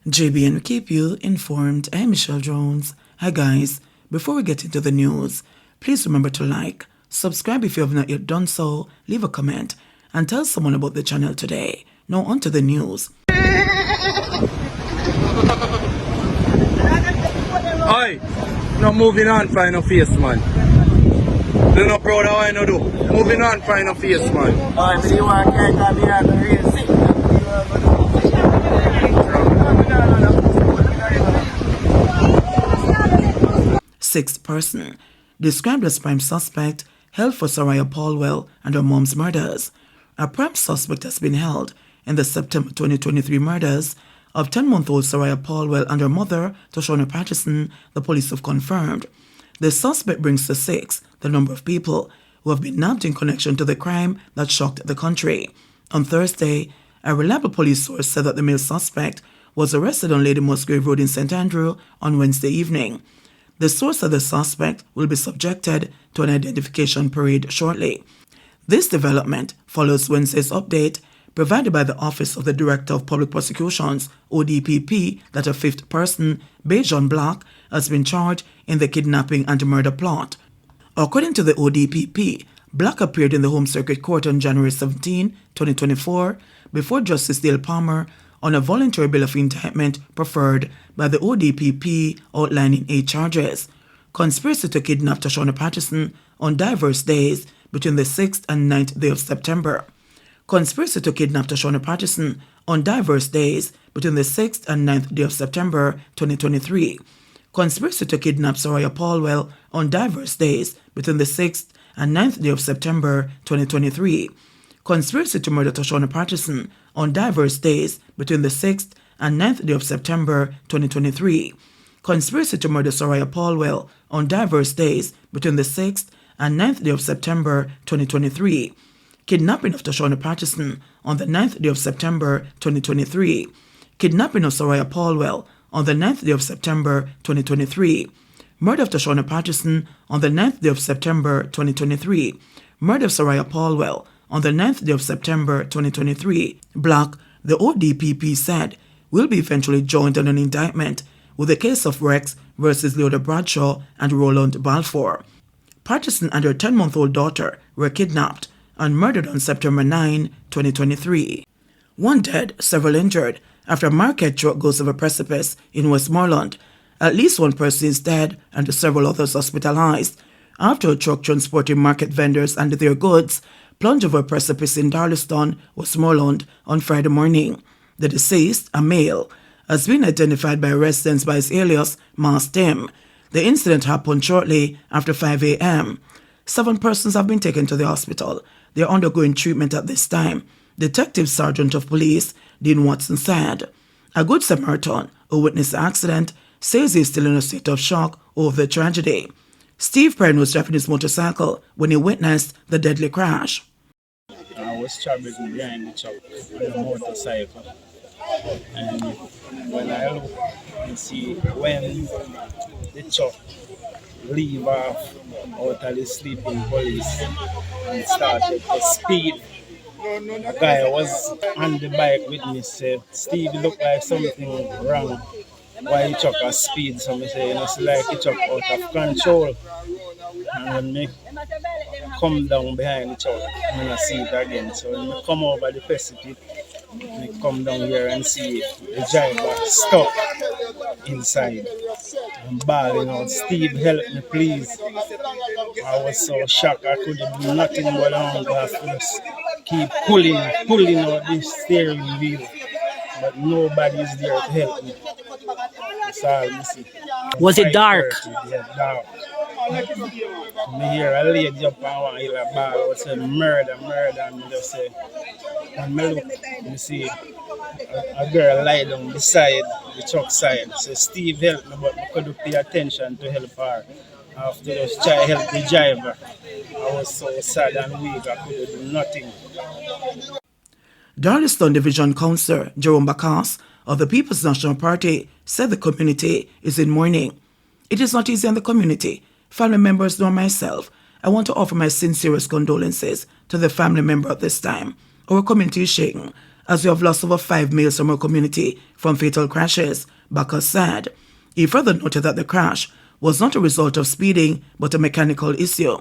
JBNN keep you informed. I'm Michelle Jones. Hi guys, before we get into the news, please remember to like, subscribe if you have not yet done so, leave a comment, and tell someone about the channel today. Now on to the news. Oi, no moving on, find a face, man. They're not proud of what I know do. Moving on, find a face, man. Alright, but you want to carry on me out the real sick. Sixth person, described as prime suspect, held for Soraya Paulwell and her mom's murders. A prime suspect has been held in the September 2023 murders of 10-month-old Soraya Paulwell and her mother, Toshona Patterson, the police have confirmed. The suspect brings to 6 the number of people who have been nabbed in connection to the crime that shocked the country. On Thursday, a reliable police source said that the male suspect was arrested on Lady Musgrave Road in St. Andrew on Wednesday evening. The source said the suspect will be subjected to an identification parade shortly. This development follows Wednesday's update provided by the Office of the Director of Public Prosecutions, ODPP, that a fifth person, Bejan Black, has been charged in the kidnapping and murder plot. According to the ODPP, Black appeared in the Home Circuit Court on January 17, 2024, before Justice Dale Palmer on a voluntary bill of indictment preferred by the ODPP outlining 8 charges. Conspiracy to kidnap Toshona Patterson on diverse days between the 6th and 9th day of September. Conspiracy to kidnap Toshona Patterson on diverse days between the 6th and 9th day of September 2023. Conspiracy to kidnap Soraya Paulwell on diverse days between the 6th and 9th day of September 2023. Conspiracy to murder Toshona Patterson on diverse days between the 6th and 9th day of September 2023. Conspiracy to murder Soraya Paulwell on diverse days between the 6th and 9th day of September 2023. Kidnapping of Toshona Patterson on the 9th day of September 2023. Kidnapping of Soraya Paulwell on the 9th day of September 2023. Murder of Toshona Patterson on the 9th day of September 2023. Murder of Soraya Paulwell on the 9th day of September 2023. Black, the ODPP said, will be eventually joined on an indictment with the case of Rex versus Leota Bradshaw and Roland Balfour. Patterson and her 10-month-old daughter were kidnapped and murdered on September 9, 2023. 1 dead, several injured after a market truck goes over a precipice in Westmoreland. At least 1 person is dead and several others hospitalized after a truck transporting market vendors and their goods plunged over a precipice in Darlaston, Westmoreland on Friday morning. The deceased, a male, has been identified by residents by his alias Mas Tim. The incident happened shortly after 5 a.m. 7 persons have been taken to the hospital. They are undergoing treatment at this time, Detective Sergeant of Police Dean Watson said. A Good Samaritan who witnessed the accident says he is still in a state of shock over the tragedy. Steve Perrin was driving his motorcycle when he witnessed the deadly crash. I was traveling behind the truck on a motorcycle. And when I look and see when the truck leave off out of the sleeping police and started to speed, a guy was on the bike with me said, Steve, it look like something wrong. Why you truck a speed? So I say, it's like you truck out of control. And when me come down behind the truck, I see it again. So when I come over the precipice, I come down here and see the driver stuck inside. I'm bawling out, Steve, help me please. I was so shocked, I couldn't do nothing but I have to just keep pulling out this steering wheel. But nobody is there to help me. That's all you see. Was it dark? Yeah, dark. Me hear a lady jump on one hill a ball, I say murder, and me just say, and me look, me see a girl lie down beside the truck side. Say, Steve, help me, but I couldn't pay attention to help her. I have to just try to help the driver. I was so sad and weak, I couldn't do nothing. Darlaston Division Councillor Jerome Bacchus of the People's National Party said the community is in mourning. It is not easy on the community. Family members nor myself, I want to offer my sincerest condolences to the family member at this time. Our community is shaken as we have lost over 5 males from our community from fatal crashes, Bacchus said. He further noted that the crash was not a result of speeding but a mechanical issue.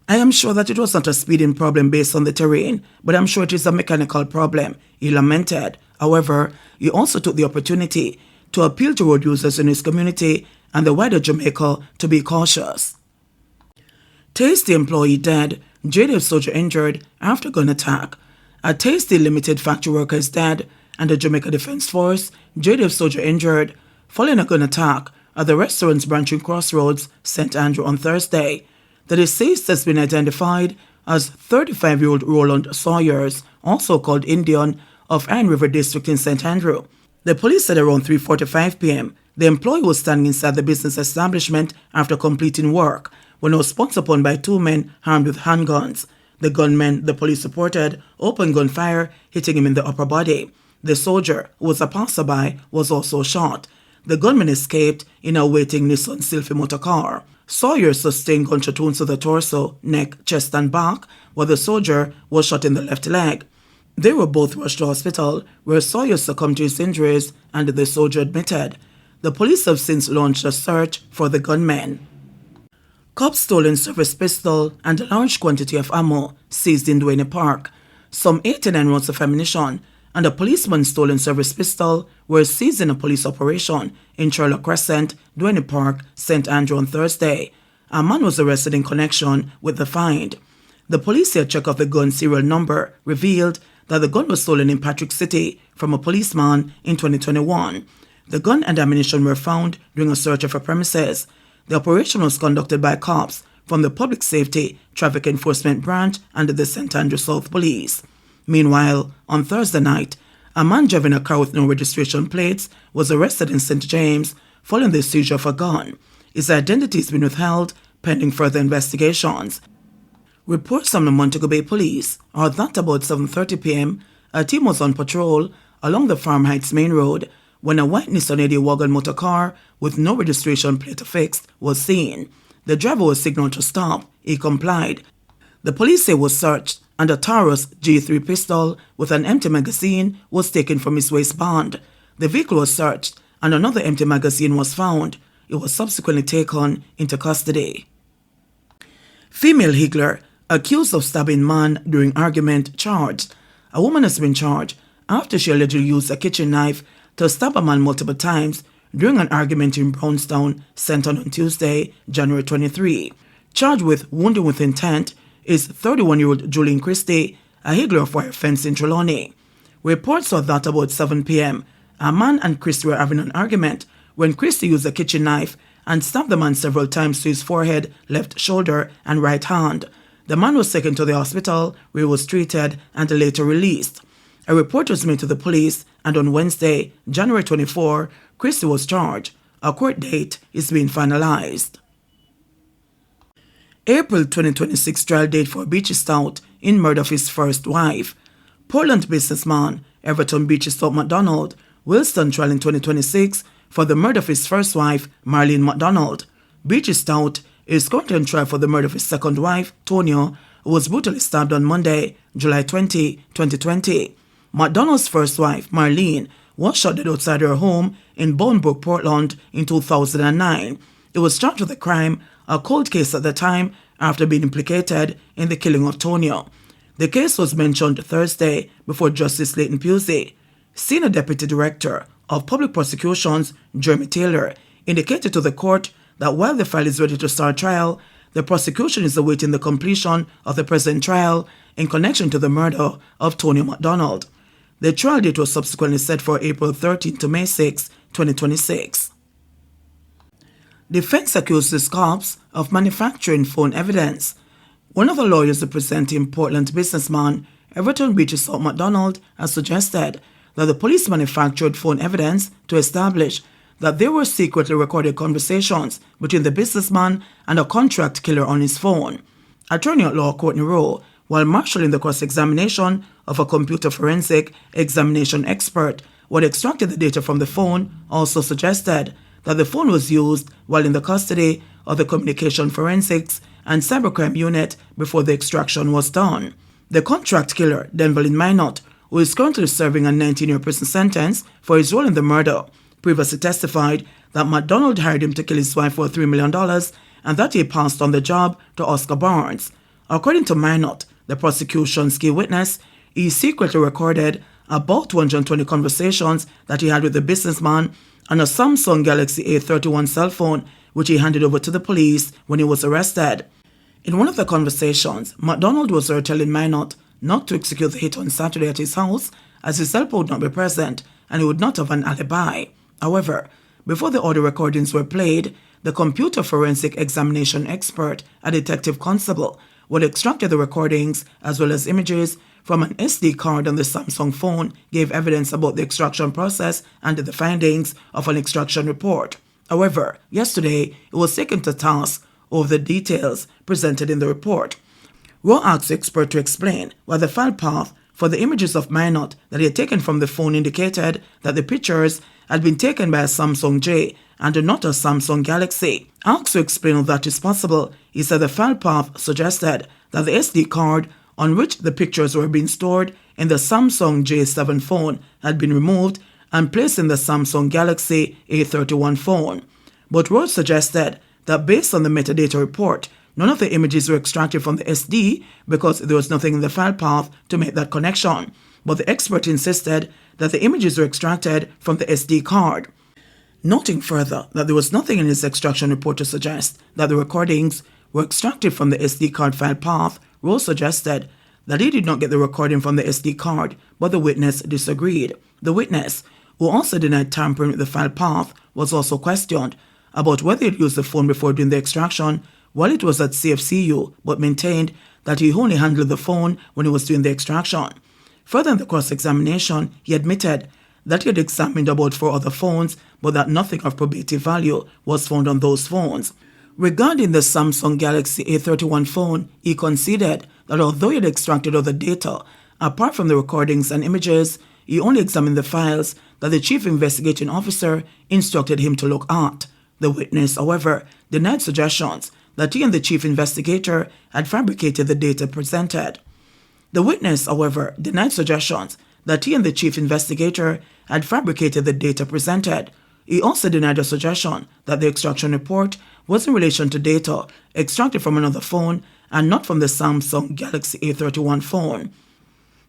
I am sure that it was not a speeding problem based on the terrain, but I'm sure it is a mechanical problem, he lamented. However, he also took the opportunity to appeal to road users in his community and the wider Jamaica to be cautious. Tasty employee dead, JDF soldier injured after gun attack. A Tasty Limited factory worker is dead and the Jamaica Defence Force, JDF soldier injured following a gun attack at the restaurant's branching crossroads, St. Andrew on Thursday. The deceased has been identified as 35-year-old Roland Sawyers, also called Indian, of Iron River District in St. Andrew. The police said around 3:45 p.m. the employee was standing inside the business establishment after completing work when he was spotted upon by two men armed with handguns. The gunmen, the police reported, opened gunfire, hitting him in the upper body. The soldier, who was a passerby, was also shot. The gunman escaped in a waiting Nissan Sylphy motor car. Sawyer sustained gunshot wounds to the torso, neck, chest and back, while the soldier was shot in the left leg. They were both rushed to hospital, where Sawyer succumbed to his injuries and the soldier admitted. The police have since launched a search for the gunmen. Cops stolen service pistol and a large quantity of ammo seized in Duane Park. Some 89 rounds of ammunition and a policeman's stolen service pistol were seized in a police operation in Sherlock Crescent, Duane Park, St. Andrew on Thursday. A man was arrested in connection with the find. The police said a check of the gun serial number revealed that the gun was stolen in Patrick City from a policeman in 2021. The gun and ammunition were found during a search of a premises. The operation was conducted by cops from the Public Safety Traffic Enforcement Branch under the St. Andrew South Police. Meanwhile, on Thursday night, a man driving a car with no registration plates was arrested in St. James following the seizure of a gun. His identity has been withheld pending further investigations. Reports from the Montego Bay Police are that about 7:30 p.m., a team was on patrol along the Farm Heights Main Road when a white Nissan AD wagon motor car with no registration plate affixed was seen. The driver was signaled to stop. He complied. The police say was searched and a Taurus G3 pistol with an empty magazine was taken from his waistband. The vehicle was searched and another empty magazine was found. It was subsequently taken into custody. Female higgler accused of stabbing man during argument charged. A woman has been charged after she allegedly used a kitchen knife to stab a man multiple times during an argument in Brownstown, Centon on Tuesday, January 23. Charged with wounding with intent is 31-year-old Julian Christie, a higgler of wire fence in Trelawney. Reports are that about 7 p.m., a man and Christie were having an argument when Christie used a kitchen knife and stabbed the man several times to his forehead, left shoulder, and right hand. The man was taken to the hospital where he was treated and later released. A report was made to the police, and on Wednesday, January 24, Christie was charged. A court date is being finalized. April 2026 trial date for Beach Stout in murder of his first wife. Portland businessman Everton Beach Stout MacDonald will stand trial in 2026 for the murder of his first wife, Marlene MacDonald. Beach Stout is currently on trial for the murder of his second wife, Tonya, who was brutally stabbed on Monday, July 20, 2020. MacDonald's first wife, Marlene, was shot dead outside her home in Bournebrook, Portland in 2009. It was charged with a crime, a cold case at the time, after being implicated in the killing of Tonya. The case was mentioned Thursday before Justice Leighton Pusey. Senior Deputy Director of Public Prosecutions, Jeremy Taylor, indicated to the court that while the file is ready to start trial, the prosecution is awaiting the completion of the present trial in connection to the murder of Tonya MacDonald. The trial date was subsequently set for April 13 to May 6, 2026. Defense accuses cops of manufacturing phone evidence. One of the lawyers representing Portland businessman Everton Beach Stout MacDonald has suggested that the police manufactured phone evidence to establish that there were secretly recorded conversations between the businessman and a contract killer on his phone. Attorney at law Courtney Rowe, while marshalling the cross-examination of a computer forensic examination expert who had extracted the data from the phone, also suggested that the phone was used while in the custody of the Communication Forensics and Cybercrime Unit before the extraction was done. The contract killer, Denverlin Minot, who is currently serving a 19-year prison sentence for his role in the murder, previously testified that McDonald hired him to kill his wife for $3 million and that he passed on the job to Oscar Barnes. According to Minot, the prosecution's key witness, he secretly recorded about 220 conversations that he had with the businessman on a Samsung Galaxy A31 cell phone, which he handed over to the police when he was arrested. In one of the conversations, McDonald was telling Minot not to execute the hit on Saturday at his house, as his helper would not be present and he would not have an alibi. However, before the audio recordings were played, the computer forensic examination expert, a detective constable, would extract the recordings as well as images from an SD card on the Samsung phone, gave evidence about the extraction process and the findings of an extraction report. However, yesterday, it was taken to task over the details presented in the report. Raw asked the expert to explain why the file path for the images of Minot that he had taken from the phone indicated that the pictures had been taken by a Samsung J and not a Samsung Galaxy. Asked to explain how that is possible, he said the file path suggested that the SD card on which the pictures were being stored in the Samsung J7 phone had been removed and placed in the Samsung Galaxy A31 phone. But Rhodes suggested that based on the metadata report, none of the images were extracted from the SD because there was nothing in the file path to make that connection. But the expert insisted that the images were extracted from the SD card. Noting further that there was nothing in his extraction report to suggest that the recordings were extracted from the SD card file path, Rose suggested that he did not get the recording from the SD card, but the witness disagreed. The witness, who also denied tampering with the file path, was also questioned about whether he had used the phone before doing the extraction while it was at CFCU, but maintained that he only handled the phone when he was doing the extraction. Further in the cross-examination, he admitted that he had examined about 4 other phones, but that nothing of probative value was found on those phones. Regarding the Samsung Galaxy A31 phone, he conceded that although he had extracted other data, apart from the recordings and images, he only examined the files that the chief investigating officer instructed him to look at. The witness, however, denied suggestions that he and the chief investigator had fabricated the data presented. The witness, however, denied suggestions that he and the chief investigator had fabricated the data presented. He also denied a suggestion that the extraction report was in relation to data extracted from another phone and not from the Samsung Galaxy A31 phone.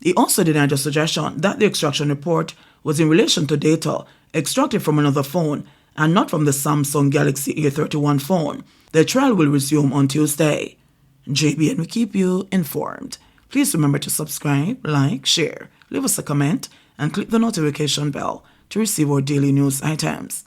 He also denied a suggestion that the extraction report was in relation to data extracted from another phone and not from the Samsung Galaxy A31 phone. The trial will resume on Tuesday. JBNN will keep you informed. Please remember to subscribe, like, share, leave us a comment, and click the notification bell to receive our daily news items.